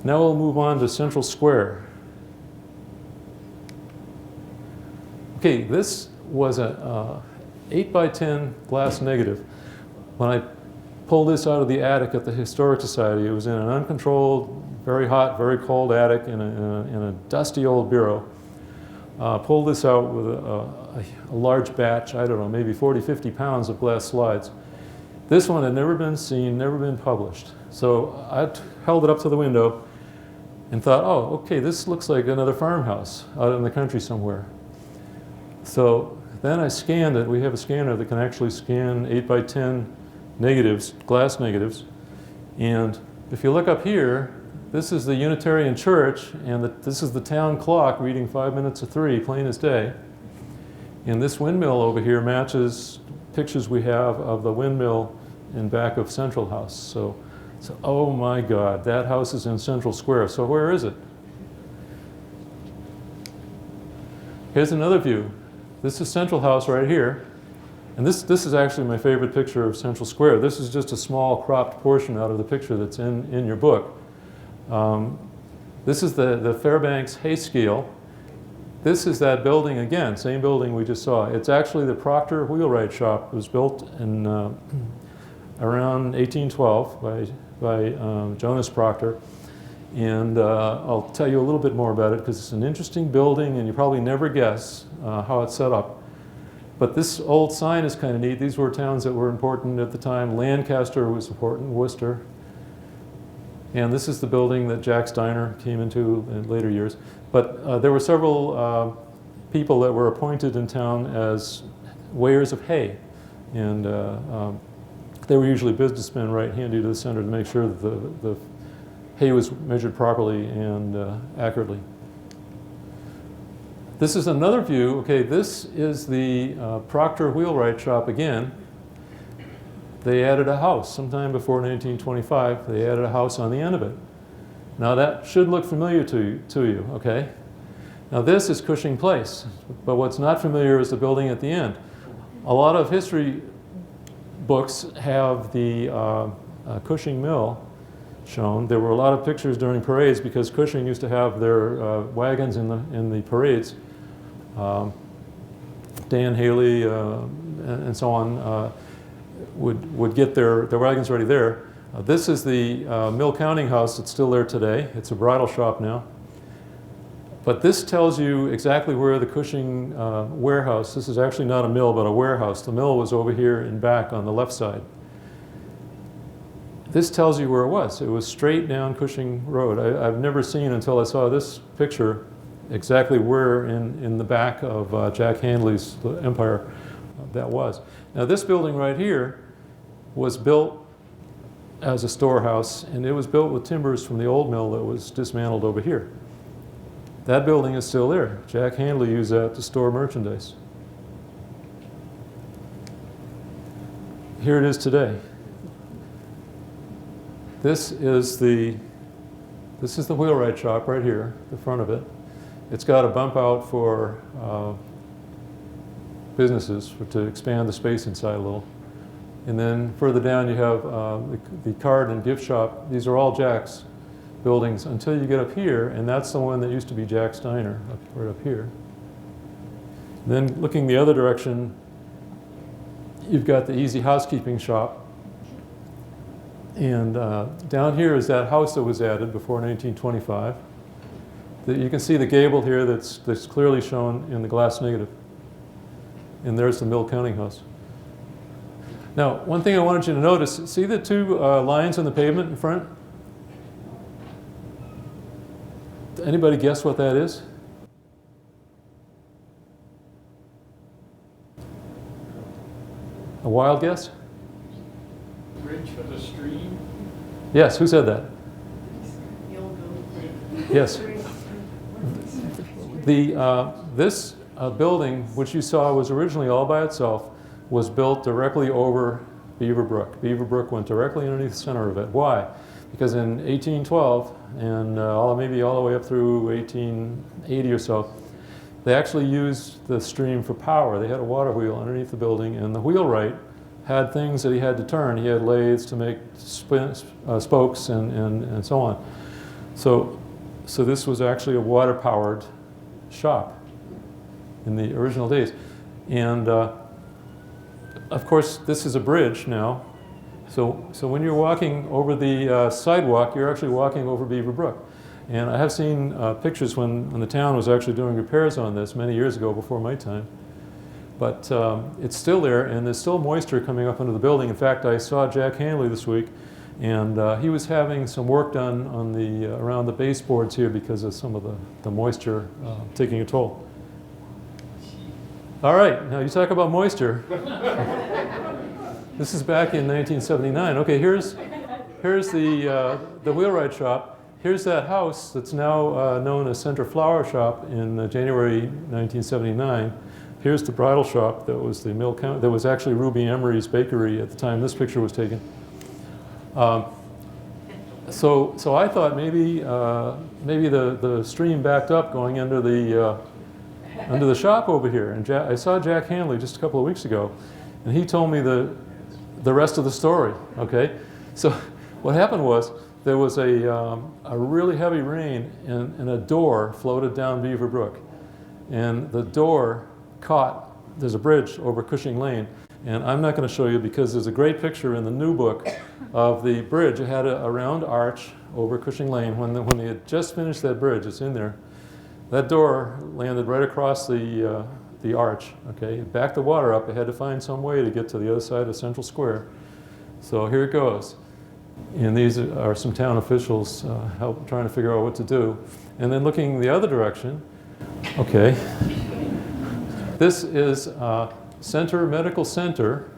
Now we'll move on to Central Square. Okay, this was a 8 by 10 glass negative. When I pulled this out of the attic at the Historic Society, it was in an uncontrolled, very hot, very cold attic in a dusty old bureau. Pulled this out with a large batch, I don't know, maybe 40, 50 pounds of glass slides. This one had never been seen, never been published. So I held it up to the window and thought, oh, okay, this looks like another farmhouse out in the country somewhere. So then I scanned it. We have a scanner that can actually scan 8 by 10 negatives, glass negatives. And if you look up here, this is the Unitarian Church, and this is the town clock reading 5 minutes to 3, plain as day. And this windmill over here matches pictures we have of the windmill in back of Central House. So oh my God, that house is in Central Square. So where is it? Here's another view. This is Central House right here. And this is actually my favorite picture of Central Square. This is just a small cropped portion out of the picture that's in your book. This is the Fairbanks hay scale. This is that building again, same building we just saw. It's actually the Proctor wheelwright shop. It was built in around 1812 by Jonas Proctor. And I'll tell you a little bit more about it because it's an interesting building and you probably never guess how it's set up. But this old sign is kind of neat. These were towns that were important at the time. Lancaster was important, Worcester. And this is the building that Jack Steiner came into in later years. But there were several people that were appointed in town as weighers of hay. And they were usually businessmen right handy to the center to make sure that the hay was measured properly and accurately. This is another view. Okay, this is the Proctor wheelwright shop again. They added a house sometime before 1925. They added a house on the end of it. Now that should look familiar to you, okay? Now this is Cushing Place, but what's not familiar is the building at the end. A lot of history books have the Cushing Mill shown. There were a lot of pictures during parades because Cushing used to have their wagons in the parades. Dan Haley and so on would get their wagons ready there. This is the mill counting house that's still there today. It's a bridal shop now. But this tells you exactly where the Cushing warehouse, this is actually not a mill but a warehouse. The mill was over here in back on the left side. This tells you where it was. It was straight down Cushing Road. I've never seen until I saw this picture exactly where in the back of Jack Handley's empire that was. Now this building right here was built as a storehouse, and it was built with timbers from the old mill that was dismantled over here. That building is still there. Jack Handley used that to store merchandise. Here it is today. This is the wheelwright shop right here, the front of it. It's got a bump out for businesses to expand the space inside a little. And then further down you have the card and gift shop. These are all Jack's buildings until you get up here, and that's the one that used to be Jack Steiner, right up here. And then looking the other direction, you've got the Easy Housekeeping shop. And down here is that house that was added before 1925. You can see the gable here that's clearly shown in the glass negative. And there's the mill counting house. Now, one thing I wanted you to notice, see the two lines on the pavement in front? Anybody guess what that is? A wild guess? Bridge for the stream? Yes, who said that? Yes. This building, which you saw was originally all by itself, was built directly over Beaver Brook. Beaver Brook went directly underneath the center of it. Why? Because in 1812, and maybe all the way up through 1880 or so, they actually used the stream for power. They had a water wheel underneath the building, and the wheelwright had things that he had to turn. He had lathes to make spokes and so on. So this was actually a water-powered shop in the original days. And of course, this is a bridge now. So when you're walking over the sidewalk, you're actually walking over Beaver Brook. And I have seen pictures when the town was actually doing repairs on this many years ago, before my time. But it's still there, and there's still moisture coming up into the building. In fact, I saw Jack Hanley this week, and he was having some work done on around the baseboards here because of some of the moisture taking a toll. All right, now you talk about moisture. This is back in 1979. Okay, here's the wheelwright shop. Here's that house that's now known as Center Flower Shop in January 1979. Here's the bridal shop that was the Mill County, that was actually Ruby Emery's bakery at the time this picture was taken. So I thought maybe the stream backed up going under the shop over here. And I saw Jack Hanley just a couple of weeks ago, and he told me the rest of the story. Okay, so what happened was there was a really heavy rain, and a door floated down Beaver Brook, and the door caught. There's a bridge over Cushing Lane, and I'm not going to show you because there's a great picture in the new book of the bridge. It had a round arch over Cushing Lane. When they had just finished that bridge, it's in there. That door landed right across the arch. Okay, it backed the water up. It had to find some way to get to the other side of Central Square. So here it goes. And these are some town officials trying to figure out what to do. And then looking the other direction, okay, this is Center Medical Center,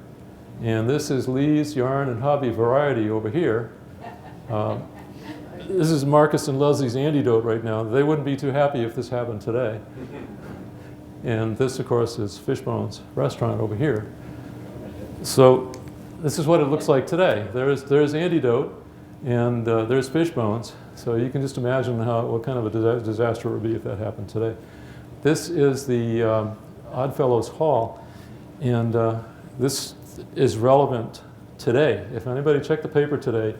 and this is Lee's Yarn and Hobby Variety over here. This is Marcus and Leslie's Antidote right now. They wouldn't be too happy if this happened today. And this, of course, is Fishbone's restaurant over here. So this is what it looks like today. There's Antidote, and there's Fishbones. So you can just imagine what kind of a disaster it would be if that happened today. This is the Oddfellows Hall, and this is relevant today. If anybody checked the paper today,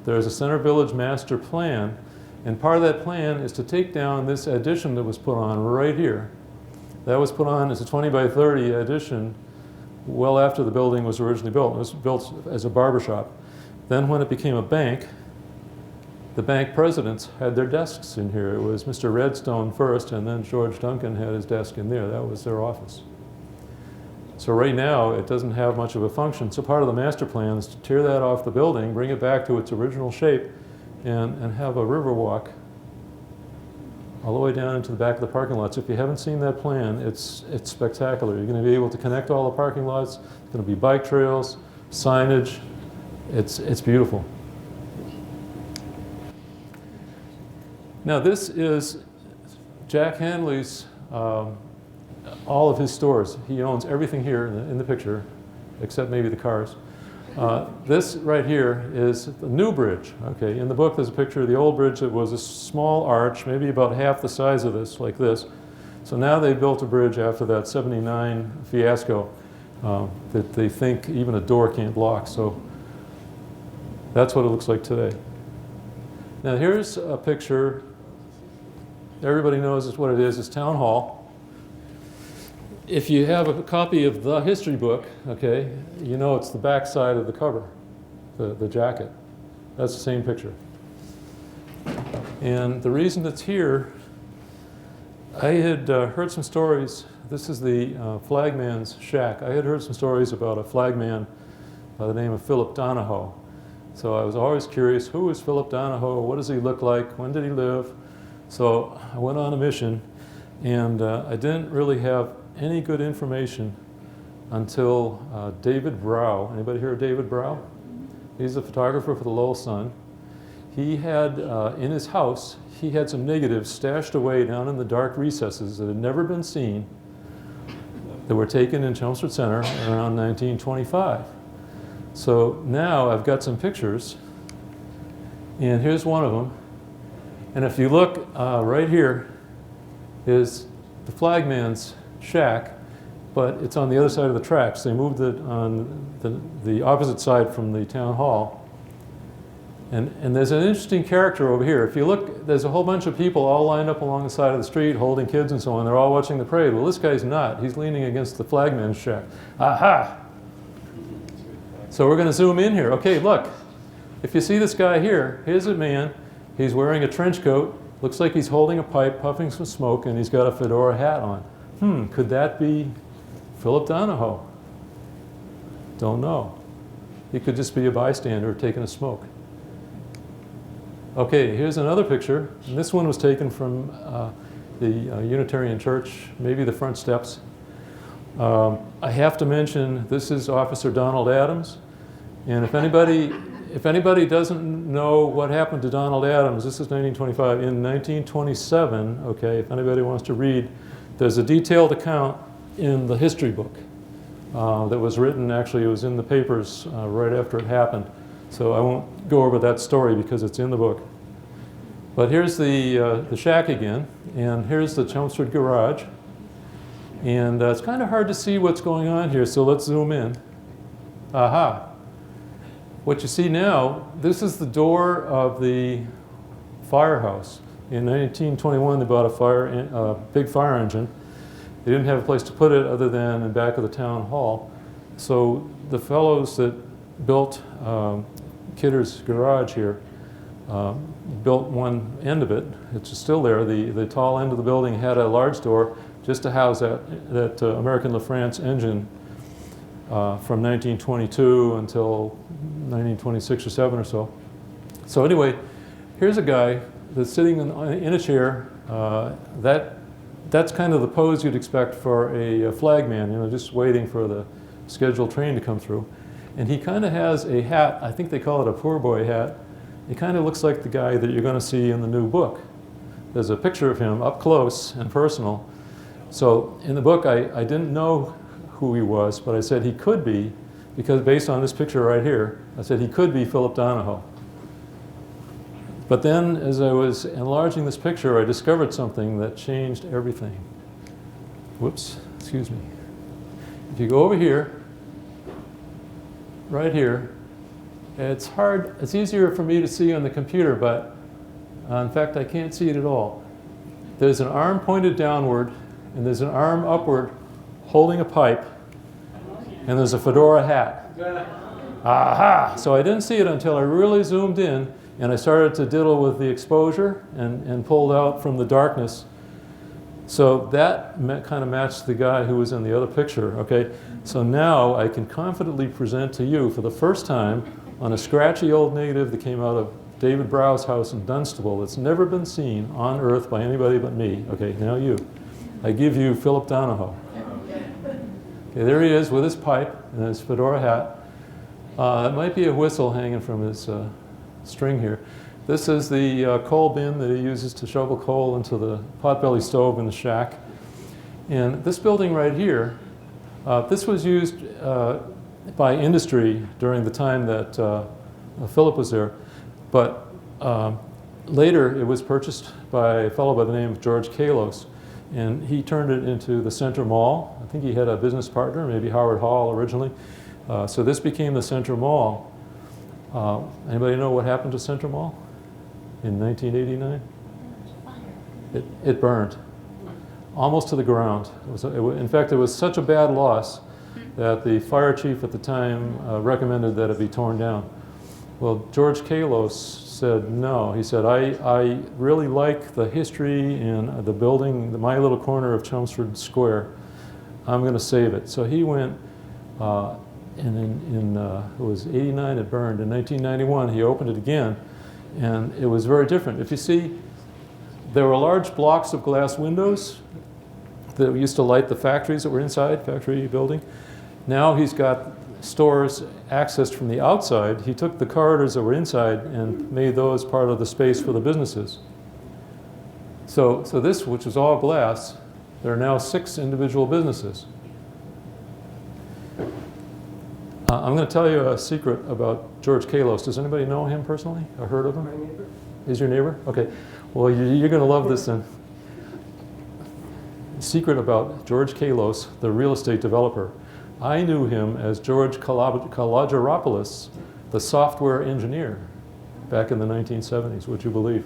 there's a Center Village master plan, and part of that plan is to take down this addition that was put on right here. That was put on as a 20 by 30 addition well after the building was originally built. It was built as a barber shop. Then when it became a bank, the bank presidents had their desks in here. It was Mr. Redstone first, and then George Duncan had his desk in there. That was their office. So right now, it doesn't have much of a function. So part of the master plan is to tear that off the building, bring it back to its original shape, and have a river walk all the way down into the back of the parking lots. If you haven't seen that plan, it's spectacular. You're going to be able to connect all the parking lots. It's going to be bike trails, signage. It's beautiful. Now this is Jack Hanley's, all of his stores. He owns everything here in the picture, except maybe the cars. This right here is the new bridge. Okay, in the book there's a picture of the old bridge that was a small arch, maybe about half the size of this, like this. So now they built a bridge after that '79 fiasco that they think even a door can't block. So that's what it looks like today. Now here's a picture. Everybody knows what it is. It's Town Hall. If you have a copy of the history book, okay, you know it's the back side of the cover, the jacket. That's the same picture. And the reason it's here, I had heard some stories. This is the flagman's shack. I had heard some stories about a flagman by the name of Philip Donahoe. So I was always curious, who is Philip Donahoe? What does he look like? When did he live? So I went on a mission, and I didn't really have any good information until David Brow. Anybody hear of David Brow? He's a photographer for the Lowell Sun. He had, in his house, he had some negatives stashed away down in the dark recesses that had never been seen, that were taken in Chelmsford Center around 1925. So now I've got some pictures, and here's one of them. And if you look right here is the flagman's shack, but it's on the other side of the tracks. They moved it on the opposite side from the town hall. And there's an interesting character over here. If you look, there's a whole bunch of people all lined up along the side of the street holding kids and so on. They're all watching the parade. Well, this guy's not. He's leaning against the flagman's shack. Aha! So we're going to zoom in here. Okay, look. If you see this guy here, here's a man. He's wearing a trench coat. Looks like he's holding a pipe, puffing some smoke, and he's got a fedora hat on. Could that be Philip Donahoe? Don't know. He could just be a bystander taking a smoke. Okay, here's another picture. And this one was taken from the Unitarian Church, maybe the front steps. I have to mention, this is Officer Donald Adams. And if anybody doesn't know what happened to Donald Adams, this is 1925. In 1927, okay, if anybody wants to read, there's a detailed account in the history book that was written. Actually, it was in the papers right after it happened. So I won't go over that story because it's in the book. But here's the shack again, and here's the Chelmsford garage. And it's kind of hard to see what's going on here, so let's zoom in. Aha. What you see now, this is the door of the firehouse. In 1921, they bought a big fire engine. They didn't have a place to put it other than in back of the town hall. So the fellows that built Kidder's garage here built one end of it. It's still there. The tall end of the building had a large door just to house that American LaFrance engine from 1922 until 1926 or 7 or so. So anyway, here's a guy that's sitting in a chair. That's kind of the pose you'd expect for a flagman, you know, just waiting for the scheduled train to come through. And he kind of has a hat, I think they call it a poor boy hat. It kind of looks like the guy that you're going to see in the new book. There's a picture of him up close and personal. So in the book, I didn't know who he was, but I said he could be, because based on this picture right here, I said he could be Philip Donahoe. But then, as I was enlarging this picture, I discovered something that changed everything. Whoops, excuse me. If you go over here, right here, it's hard, it's easier for me to see on the computer, but in fact, I can't see it at all. There's an arm pointed downward, and there's an arm upward holding a pipe, and there's a fedora hat. Aha! So I didn't see it until I really zoomed in, and I started to diddle with the exposure and pulled out from the darkness. So that kind of matched the guy who was in the other picture, okay? So now I can confidently present to you for the first time on a scratchy old negative that came out of David Brow's house in Dunstable that's never been seen on Earth by anybody but me. Okay, now you. I give you Philip Donahoe. Okay, there he is with his pipe and his fedora hat. It might be a whistle hanging from his string here. This is the coal bin that he uses to shovel coal into the potbelly stove in the shack. And this building right here, this was used by industry during the time that Philip was there. But later it was purchased by a fellow by the name of George Kalos. And he turned it into the Center Mall. I think he had a business partner, maybe Howard Hall originally. So this became the Center Mall. Anybody know what happened to Center Mall in 1989? It burned, almost to the ground. In fact, it was such a bad loss that the fire chief at the time recommended that it be torn down. Well, George Kalos said no. He said, I really like the history and the building, my little corner of Chelmsford Square. I'm going to save it. So he went, and it was 89 it burned. In 1991 he opened it again, and it was very different. If you see, there were large blocks of glass windows that used to light the factories that were inside, factory building. Now he's got stores accessed from the outside. He took the corridors that were inside and made those part of the space for the businesses. So this, which is all glass, there are now 6 individual businesses. I'm going to tell you a secret about George Kalos. Does anybody know him personally or heard of him? My neighbor. Is your neighbor? Okay. Well, you're going to love this then. Secret about George Kalos, the real estate developer. I knew him as George Kalogeropoulos, the software engineer. back in the 1970s, would you believe?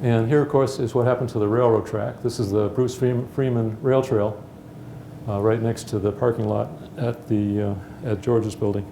And here, of course, is what happened to the railroad track. This is the Bruce Freeman Rail Trail, right next to the parking lot at George's building.